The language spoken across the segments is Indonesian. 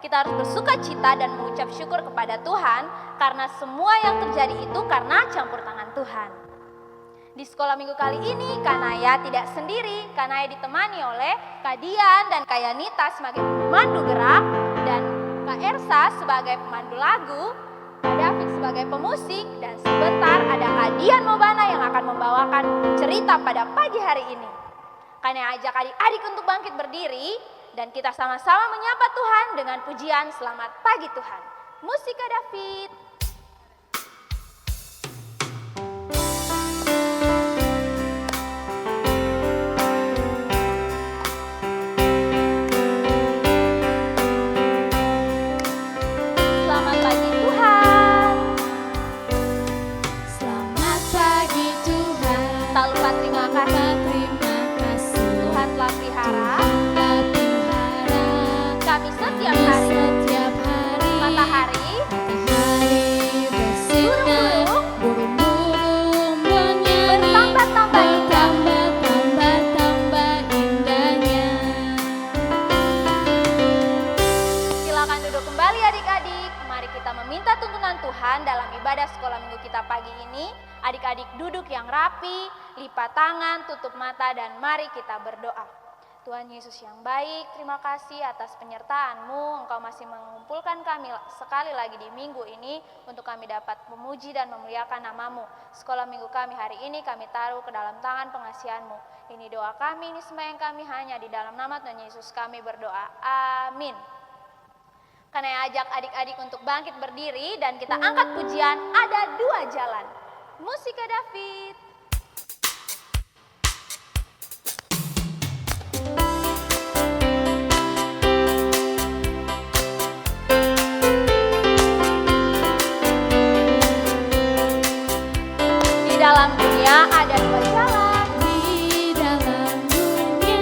Kita harus bersuka cita dan mengucap syukur kepada Tuhan karena semua yang terjadi itu karena campur tangan Tuhan. Di sekolah minggu kali ini, Kak Naya tidak sendiri. Kak Naya ditemani oleh Kak Dian dan Kak Yanita sebagai pemandu gerak dan Kak Ersa sebagai pemandu lagu, Kak David sebagai pemusik, dan sebentar ada Kak Dian Mobana yang akan membawakan cerita pada pagi hari ini. Kak Naya ajak adik-adik untuk bangkit berdiri dan kita sama-sama menyapa Tuhan dengan pujian Selamat Pagi Tuhan. Musik Kak David. Selamat pagi Tuhan. Selamat pagi Tuhan. Tak lupa terima kasih. Tuhan telah pelihara kami setiap hari. Matahari, burung-burung bernyanyi, bertambah indahnya. Silakan duduk kembali adik-adik. Mari kita meminta tuntunan Tuhan dalam ibadah sekolah minggu kita pagi ini. Adik-adik duduk yang rapi, lipat tangan, tutup mata, dan mari kita berdoa. Tuhan Yesus yang baik, terima kasih atas penyertaan-Mu. Engkau masih mengumpulkan kami sekali lagi di minggu ini untuk kami dapat memuji dan memuliakan nama-Mu. Sekolah minggu kami hari ini kami taruh ke dalam tangan pengasihan-Mu. Ini doa kami, ini sembahyang kami hanya di dalam nama Tuhan Yesus kami berdoa. Amin. Karena ajak adik-adik untuk bangkit berdiri dan kita angkat pujian Ada Dua Jalan. Musik Kak David. Di dalam dunia ada dua jalan. Di dalam dunia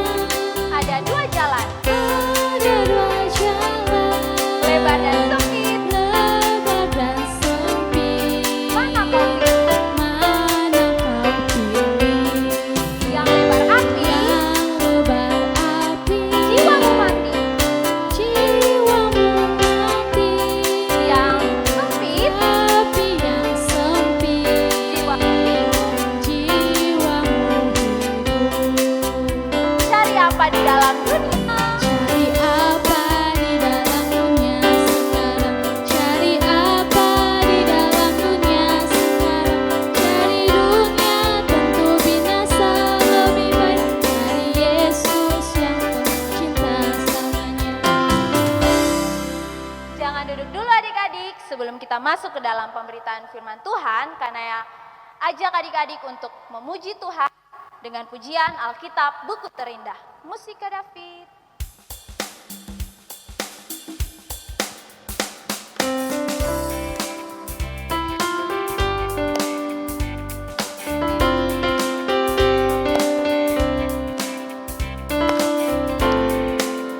Ada dua jalan. ada dua jalan, Lebar dan sempit. lebar dan sempit. Mana kau pilih? Mana kau pilih? Yang lebar api, Yang lebar api, jiwamu mati. jiwamu mati. Yang sempit, Api yang sempit, jiwamu hidup. jiwamu hidup. Cari apa di dalam dunia? Cari apa di dalam dunia sekarang? Cari apa di dalam dunia sekarang? Cari dunia tentu binasa, lebih baik cari Yesus yang penuh cinta selamanya. Jangan duduk dulu adik-adik sebelum kita masuk ke dalam pemberitaan firman Tuhan, karena ya ajak adik-adik untuk memuji Tuhan dengan pujian Alkitab buku terindah. Musik Kak David.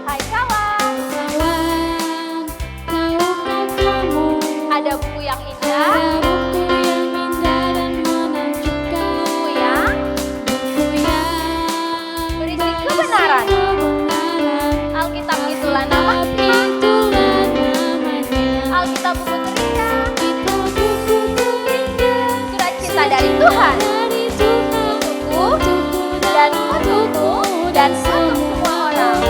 Hai kawan, Kawan, tahukah kamu ada buku yang indah, ada buku yang indah dan menakjubkan, buku yang buku yang berisi kebenaran. kebenaran. Alkitab itulah namanya. Itulah namanya. Alkitab buku terindah, Kita buku terindah surat cinta dari Tuhan dari Tuhan untukku dan untukmu dan untuk semua orang.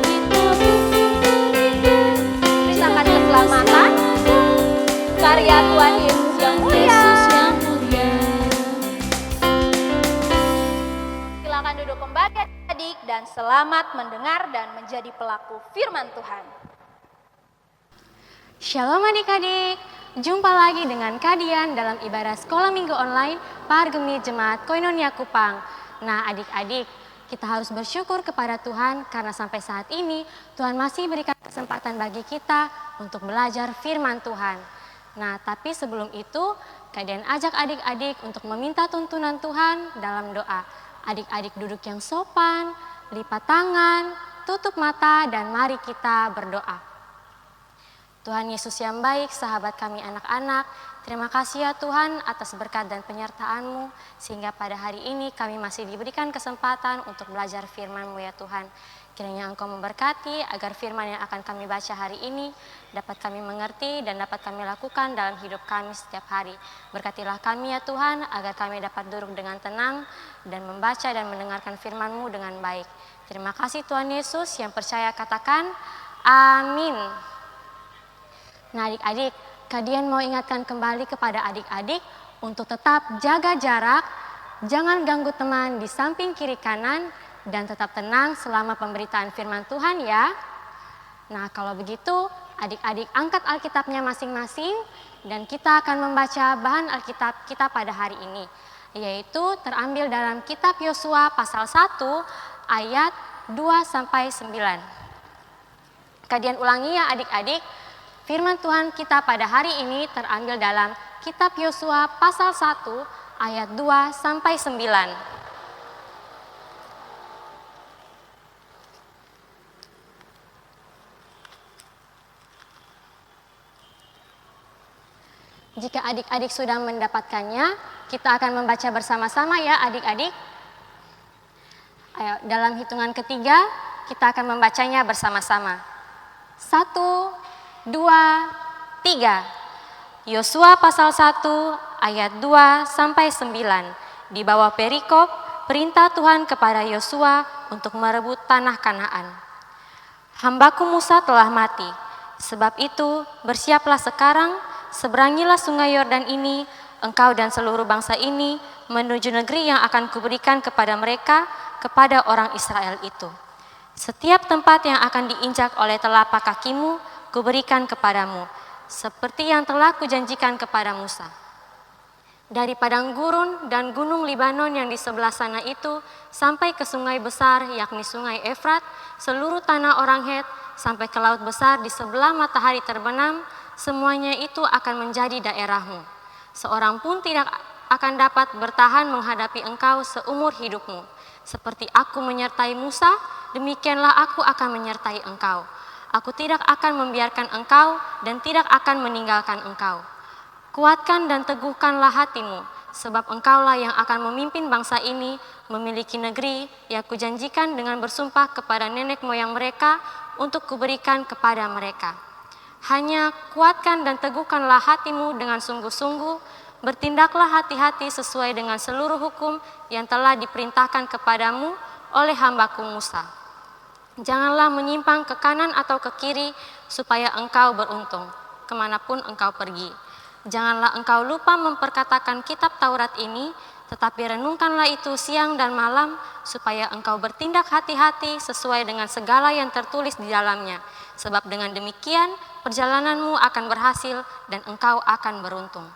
Kita buku terindah Beritakan keselamatan karya Tuhan Yesus yang mulia. Yesus yang mulia. Silakan duduk kembali adik-adik dan selamat mendengar dan menjadi pelaku firman Tuhan. Shalom adik-adik, jumpa lagi dengan Kak Dian dalam ibadah sekolah minggu online Pargemi Jemaat Koinonia Kupang. Nah adik-adik, kita harus bersyukur kepada Tuhan karena sampai saat ini Tuhan masih berikan kesempatan bagi kita untuk belajar firman Tuhan. Nah tapi sebelum itu, Kak Dian ajak adik-adik untuk meminta tuntunan Tuhan dalam doa. Adik-adik duduk yang sopan, lipat tangan, tutup mata dan mari kita berdoa. Tuhan Yesus yang baik, sahabat kami anak-anak, terima kasih ya Tuhan atas berkat dan penyertaan-Mu, sehingga pada hari ini kami masih diberikan kesempatan untuk belajar firman-Mu ya Tuhan. Kiranya Engkau memberkati agar firman yang akan kami baca hari ini dapat kami mengerti dan dapat kami lakukan dalam hidup kami setiap hari. Berkatilah kami ya Tuhan, agar kami dapat duduk dengan tenang dan membaca dan mendengarkan firman-Mu dengan baik. Terima kasih Tuhan Yesus, yang percaya katakan amin. Nah adik-adik, Kadian mau ingatkan kembali kepada adik-adik untuk tetap jaga jarak, jangan ganggu teman di samping kiri kanan, dan tetap tenang selama pemberitaan firman Tuhan ya. Nah kalau begitu adik-adik angkat Alkitabnya masing-masing dan kita akan membaca bahan Alkitab kita pada hari ini, yaitu terambil dalam kitab Yosua pasal 1 ayat 2-9. Kadian ulangi ya adik-adik, firman Tuhan kita pada hari ini terambil dalam kitab Yosua pasal 1 ayat 2-9. Jika adik-adik sudah mendapatkannya, kita akan membaca bersama-sama ya adik-adik. Ayo, dalam hitungan ketiga, kita akan membacanya bersama-sama. 1, 2, 3. Yosua pasal 1 ayat 2-9. Di bawah perikop, perintah Tuhan kepada Yosua untuk merebut tanah Kanaan. Hambaku Musa telah mati, sebab itu bersiaplah sekarang, seberangilah sungai Yordan ini, engkau dan seluruh bangsa ini, menuju negeri yang akan kuberikan kepada mereka, kepada orang Israel itu. Setiap tempat yang akan diinjak oleh telapak kakimu, kuberikan kepadamu, seperti yang telah kujanjikan kepada Musa. Dari padang gurun dan gunung Libanon yang di sebelah sana itu, sampai ke sungai besar, yakni sungai Efrat, seluruh tanah orang Het, sampai ke laut besar di sebelah matahari terbenam, semuanya itu akan menjadi daerahmu. Seorang pun tidak akan dapat bertahan menghadapi engkau seumur hidupmu. Seperti aku menyertai Musa, demikianlah aku akan menyertai engkau. Aku tidak akan membiarkan engkau dan tidak akan meninggalkan engkau. Kuatkan dan teguhkanlah hatimu, sebab engkaulah yang akan memimpin bangsa ini memiliki negeri yang kujanjikan dengan bersumpah kepada nenek moyang mereka untuk kuberikan kepada mereka. Hanya kuatkan dan teguhkanlah hatimu dengan sungguh-sungguh, bertindaklah hati-hati sesuai dengan seluruh hukum yang telah diperintahkan kepadamu oleh hambaku Musa. Janganlah menyimpang ke kanan atau ke kiri, supaya engkau beruntung kemanapun engkau pergi. Janganlah engkau lupa memperkatakan kitab Taurat ini, tetapi renungkanlah itu siang dan malam, supaya engkau bertindak hati-hati sesuai dengan segala yang tertulis di dalamnya. Sebab dengan demikian, perjalananmu akan berhasil dan engkau akan beruntung.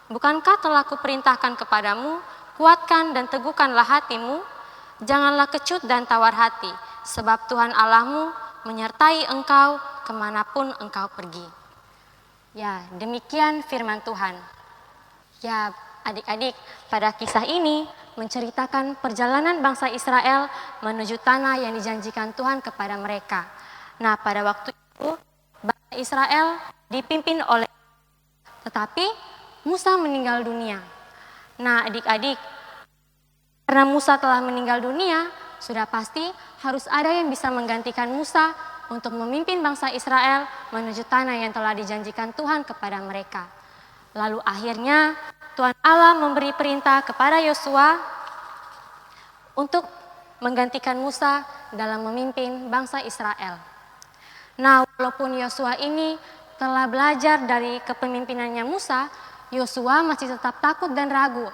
Bukankah telah kuperintahkan kepadamu, kuatkan dan teguhkanlah hatimu, janganlah kecut dan tawar hati, sebab Tuhan Allahmu menyertai engkau kemanapun engkau pergi. Ya, demikian firman Tuhan. Ya, adik-adik, pada kisah ini menceritakan perjalanan bangsa Israel menuju tanah yang dijanjikan Tuhan kepada mereka. Nah, pada waktu itu bangsa Israel dipimpin oleh, tetapi Musa meninggal dunia. Nah, adik-adik, karena Musa telah meninggal dunia, sudah pasti harus ada yang bisa menggantikan Musa untuk memimpin bangsa Israel menuju tanah yang telah dijanjikan Tuhan kepada mereka. Lalu akhirnya Tuhan Allah memberi perintah kepada Yosua untuk menggantikan Musa dalam memimpin bangsa Israel. Nah, walaupun Yosua ini telah belajar dari kepemimpinannya Musa, Yosua masih tetap takut dan ragu.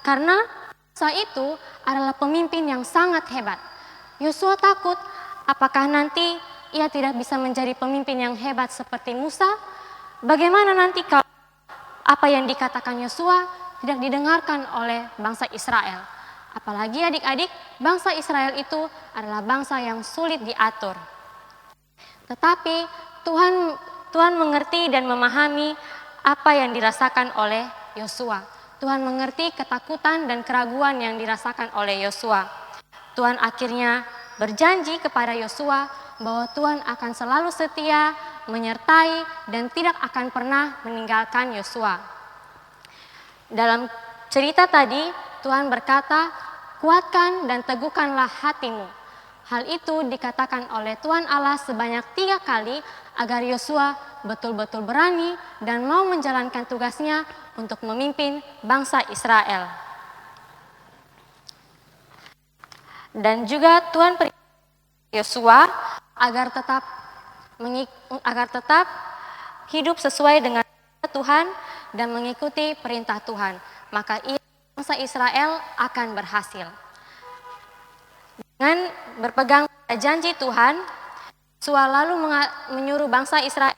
Karena Musa itu adalah pemimpin yang sangat hebat. Yosua takut apakah nanti ia tidak bisa menjadi pemimpin yang hebat seperti Musa? Bagaimana nanti kalau apa yang dikatakan Yosua tidak didengarkan oleh bangsa Israel? Apalagi adik-adik, bangsa Israel itu adalah bangsa yang sulit diatur. Tetapi Tuhan mengerti dan memahami apa yang dirasakan oleh Yosua. Tuhan mengerti ketakutan dan keraguan yang dirasakan oleh Yosua. Tuhan akhirnya berjanji kepada Yosua bahwa Tuhan akan selalu setia, menyertai, dan tidak akan pernah meninggalkan Yosua. Dalam cerita tadi, Tuhan berkata, kuatkan dan teguhkanlah hatimu. Hal itu dikatakan oleh Tuhan Allah sebanyak 3 kali agar Yosua betul-betul berani dan mau menjalankan tugasnya untuk memimpin bangsa Israel. Dan juga Tuhan perintahkan Yosua agar tetap hidup sesuai dengan Tuhan dan mengikuti perintah Tuhan. Maka bangsa Israel akan berhasil. Dengan berpegang pada janji Tuhan, Yosua lalu menyuruh bangsa Israel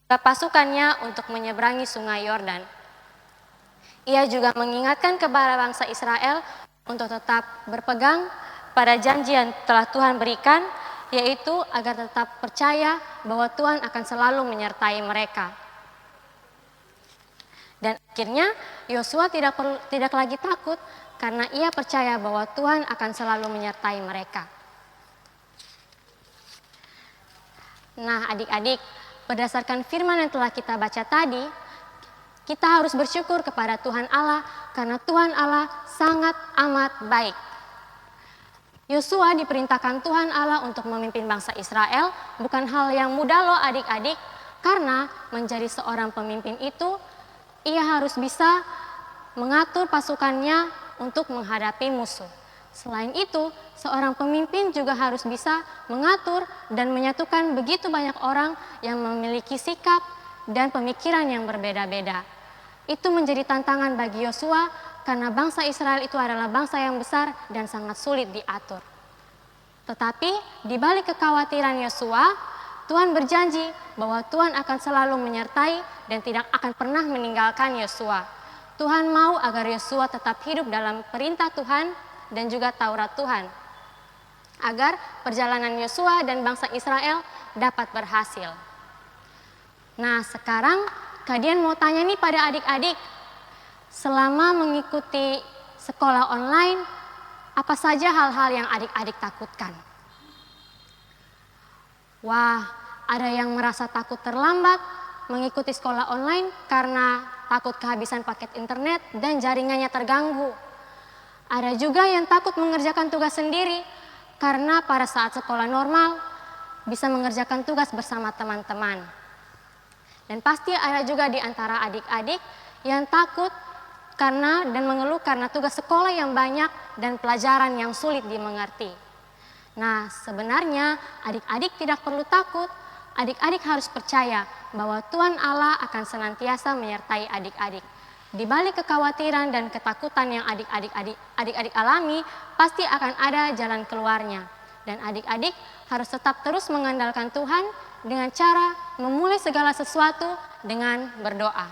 dan pasukannya untuk menyeberangi sungai Yordan. Ia juga mengingatkan kepada bangsa Israel untuk tetap berpegang pada janji yang telah Tuhan berikan, yaitu agar tetap percaya bahwa Tuhan akan selalu menyertai mereka. Dan akhirnya Yosua tidak lagi takut karena ia percaya bahwa Tuhan akan selalu menyertai mereka. Nah, adik-adik, berdasarkan firman yang telah kita baca tadi, kita harus bersyukur kepada Tuhan Allah karena Tuhan Allah sangat amat baik. Yosua diperintahkan Tuhan Allah untuk memimpin bangsa Israel, bukan hal yang mudah loh adik-adik, karena menjadi seorang pemimpin itu, ia harus bisa mengatur pasukannya untuk menghadapi musuh. Selain itu, seorang pemimpin juga harus bisa mengatur dan menyatukan begitu banyak orang yang memiliki sikap dan pemikiran yang berbeda-beda. Itu menjadi tantangan bagi Yosua karena bangsa Israel itu adalah bangsa yang besar dan sangat sulit diatur. Tetapi di balik kekhawatiran Yosua, Tuhan berjanji bahwa Tuhan akan selalu menyertai dan tidak akan pernah meninggalkan Yosua. Tuhan mau agar Yosua tetap hidup dalam perintah Tuhan dan juga Taurat Tuhan, agar perjalanan Yosua dan bangsa Israel dapat berhasil. Nah, sekarang Kadian mau tanya nih pada adik-adik, selama mengikuti sekolah online, apa saja hal-hal yang adik-adik takutkan? Wah, ada yang merasa takut terlambat mengikuti sekolah online karena takut kehabisan paket internet dan jaringannya terganggu. Ada juga yang takut mengerjakan tugas sendiri karena pada saat sekolah normal bisa mengerjakan tugas bersama teman-teman. Dan pasti ada juga di antara adik-adik yang takut karena dan mengeluh karena tugas sekolah yang banyak dan pelajaran yang sulit dimengerti. Nah, sebenarnya adik-adik tidak perlu takut. Adik-adik harus percaya bahwa Tuhan Allah akan senantiasa menyertai adik-adik. Di balik kekhawatiran dan ketakutan yang adik-adik alami, pasti akan ada jalan keluarnya. Dan adik-adik harus tetap terus mengandalkan Tuhan dengan cara memulai segala sesuatu dengan berdoa.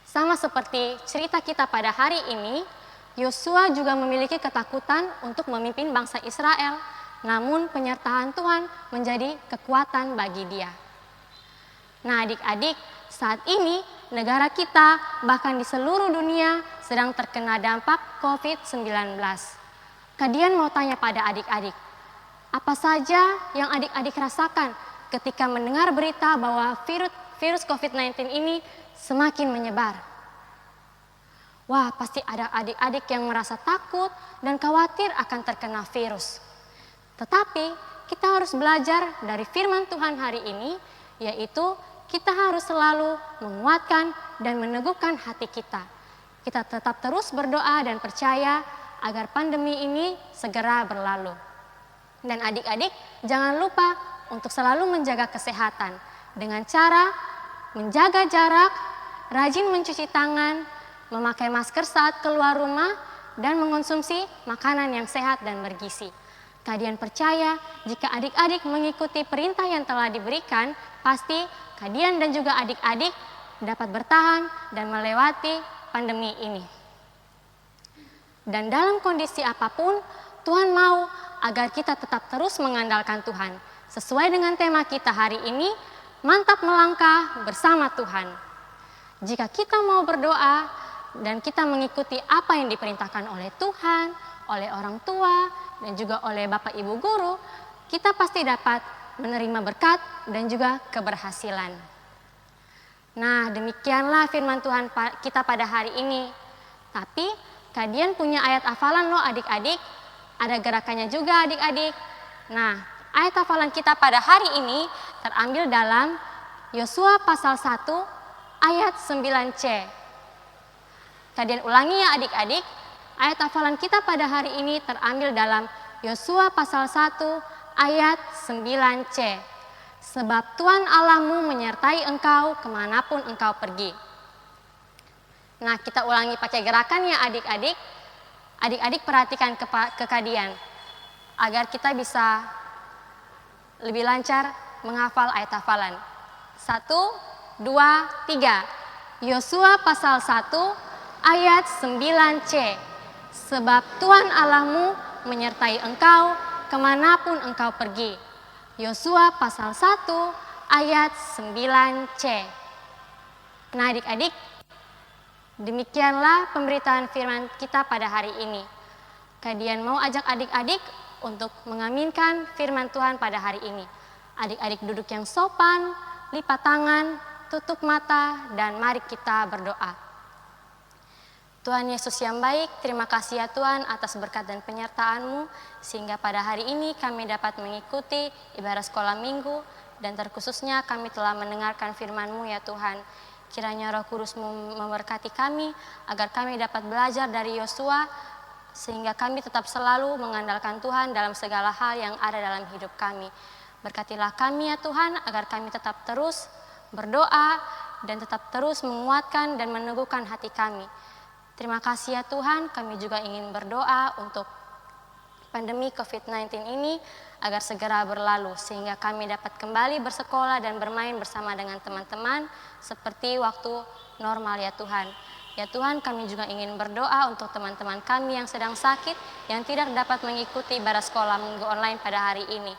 Sama seperti cerita kita pada hari ini, Yosua juga memiliki ketakutan untuk memimpin bangsa Israel, namun penyertaan Tuhan menjadi kekuatan bagi dia. Nah, adik-adik, saat ini negara kita bahkan di seluruh dunia sedang terkena dampak COVID-19. Kadian mau tanya pada adik-adik, apa saja yang adik-adik rasakan ketika mendengar berita bahwa virus COVID-19 ini semakin menyebar? Wah, pasti ada adik-adik yang merasa takut dan khawatir akan terkena virus. Tetapi kita harus belajar dari firman Tuhan hari ini, yaitu kita harus selalu menguatkan dan meneguhkan hati kita. Kita tetap terus berdoa dan percaya agar pandemi ini segera berlalu. Dan adik-adik jangan lupa untuk selalu menjaga kesehatan dengan cara menjaga jarak, rajin mencuci tangan, memakai masker saat keluar rumah, dan mengonsumsi makanan yang sehat dan bergizi. Kadian percaya jika adik-adik mengikuti perintah yang telah diberikan, pasti Kadian dan juga adik-adik dapat bertahan dan melewati pandemi ini. Dan dalam kondisi apapun, Tuhan mau agar kita tetap terus mengandalkan Tuhan. Sesuai dengan tema kita hari ini, mantap melangkah bersama Tuhan. Jika kita mau berdoa dan kita mengikuti apa yang diperintahkan oleh Tuhan, oleh orang tua, dan juga oleh Bapak Ibu Guru, kita pasti dapat menerima berkat dan juga keberhasilan. Nah, demikianlah firman Tuhan kita pada hari ini. Tapi, Kadian punya ayat hafalan loh adik-adik. ada gerakannya juga adik-adik. Nah, ayat hafalan kita pada hari ini terambil dalam Yosua pasal 1 ayat 9c. Kalian ulangi ya adik-adik, ayat hafalan kita pada hari ini terambil dalam Yosua pasal 1 ayat 9c. Sebab Tuhan Allahmu menyertai engkau kemanapun engkau pergi. Nah, kita ulangi pakai gerakannya adik-adik. Adik-adik perhatikan ke kalian agar kita bisa lebih lancar menghafal ayat hafalan. 1, 2, 3. Yosua pasal 1 ayat 9c. Sebab Tuhan Allahmu menyertai engkau kemanapun engkau pergi. Yosua pasal 1 ayat 9c. Nah adik-adik, demikianlah pemberitaan firman kita pada hari ini. Kalian mau ajak adik-adik untuk mengaminkan firman Tuhan pada hari ini. Adik-adik duduk yang sopan, lipat tangan, tutup mata, dan mari kita berdoa. Tuhan Yesus yang baik, terima kasih ya Tuhan atas berkat dan penyertaan-Mu, sehingga pada hari ini kami dapat mengikuti ibadah sekolah minggu, dan terkhususnya kami telah mendengarkan firman-Mu ya Tuhan. Kiranya Roh Kudus-Mu memberkati kami, agar kami dapat belajar dari Yosua, sehingga kami tetap selalu mengandalkan Tuhan dalam segala hal yang ada dalam hidup kami. Berkatilah kami ya Tuhan, agar kami tetap terus berdoa, dan tetap terus menguatkan dan meneguhkan hati kami. Terima kasih ya Tuhan, kami juga ingin berdoa untuk pandemi COVID-19 ini agar segera berlalu, sehingga kami dapat kembali bersekolah dan bermain bersama dengan teman-teman seperti waktu normal ya Tuhan. Ya Tuhan, kami juga ingin berdoa untuk teman-teman kami yang sedang sakit, yang tidak dapat mengikuti ibadah sekolah minggu online pada hari ini.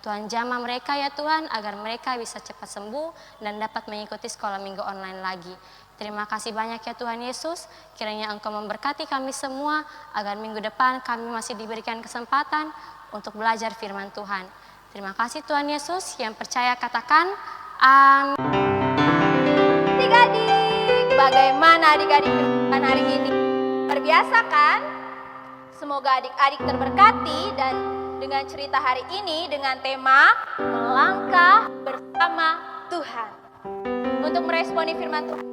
Tuhan jamah mereka ya Tuhan, agar mereka bisa cepat sembuh dan dapat mengikuti sekolah minggu online lagi. Terima kasih banyak ya Tuhan Yesus, kiranya Engkau memberkati kami semua, agar minggu depan kami masih diberikan kesempatan untuk belajar firman Tuhan. Terima kasih Tuhan Yesus, yang percaya katakan amin. Adik-adik, bagaimana adik-adik firman hari ini? Terbiasa kan? Semoga adik-adik terberkati dan dengan cerita hari ini dengan tema melangkah bersama Tuhan. Untuk meresponi firman Tuhan,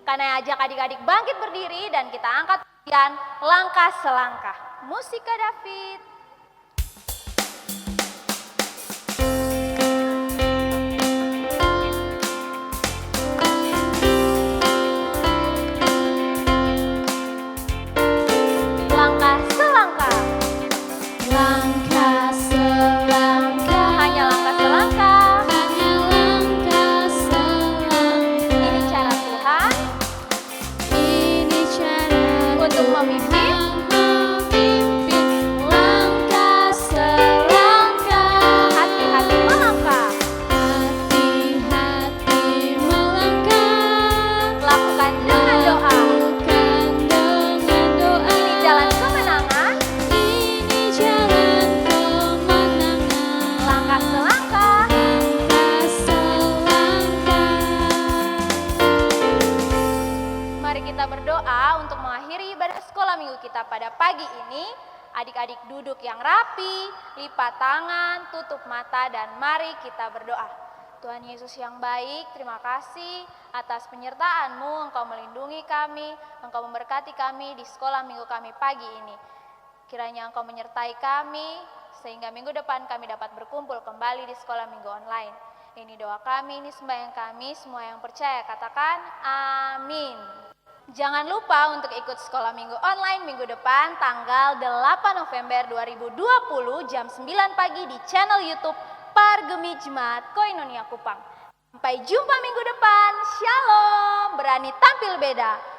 karena ajak adik-adik bangkit berdiri dan kita angkat pujian langkah selangkah. Musik Kak David. Langkah selangkah. Langkah selangkah, Hanya langkah selangkah. hanya langkah selangkah. Ini cara Tuhan Ini cara untuk memimpin memimpin. Langkah selangkah, hati-hati melangkah. hati-hati melangkah. Lakukan dengan doa. Bukan dengan doa. Ini jalan kemenangan. Ini jalan kemenangan. Langkah selangkah. Langkah selangkah. Mari kita berdoa untuk mengakhiri ibadah sekolah minggu kita pada pagi ini. Adik-adik duduk yang rapi, lipat tangan, tutup mata, dan mari kita berdoa. Tuhan Yesus yang baik, terima kasih atas penyertaan-Mu. Engkau melindungi kami, Engkau memberkati kami di sekolah minggu kami pagi ini. Kiranya Engkau menyertai kami, sehingga minggu depan kami dapat berkumpul kembali di sekolah minggu online. Ini doa kami, ini sembahyang kami, semua yang percaya katakan amin. Jangan lupa untuk ikut sekolah minggu online minggu depan tanggal 8 November 2020 jam 9 pagi di channel YouTube Pargemi Jemaat Koinonia Kupang. Sampai jumpa minggu depan. Shalom. Berani tampil beda.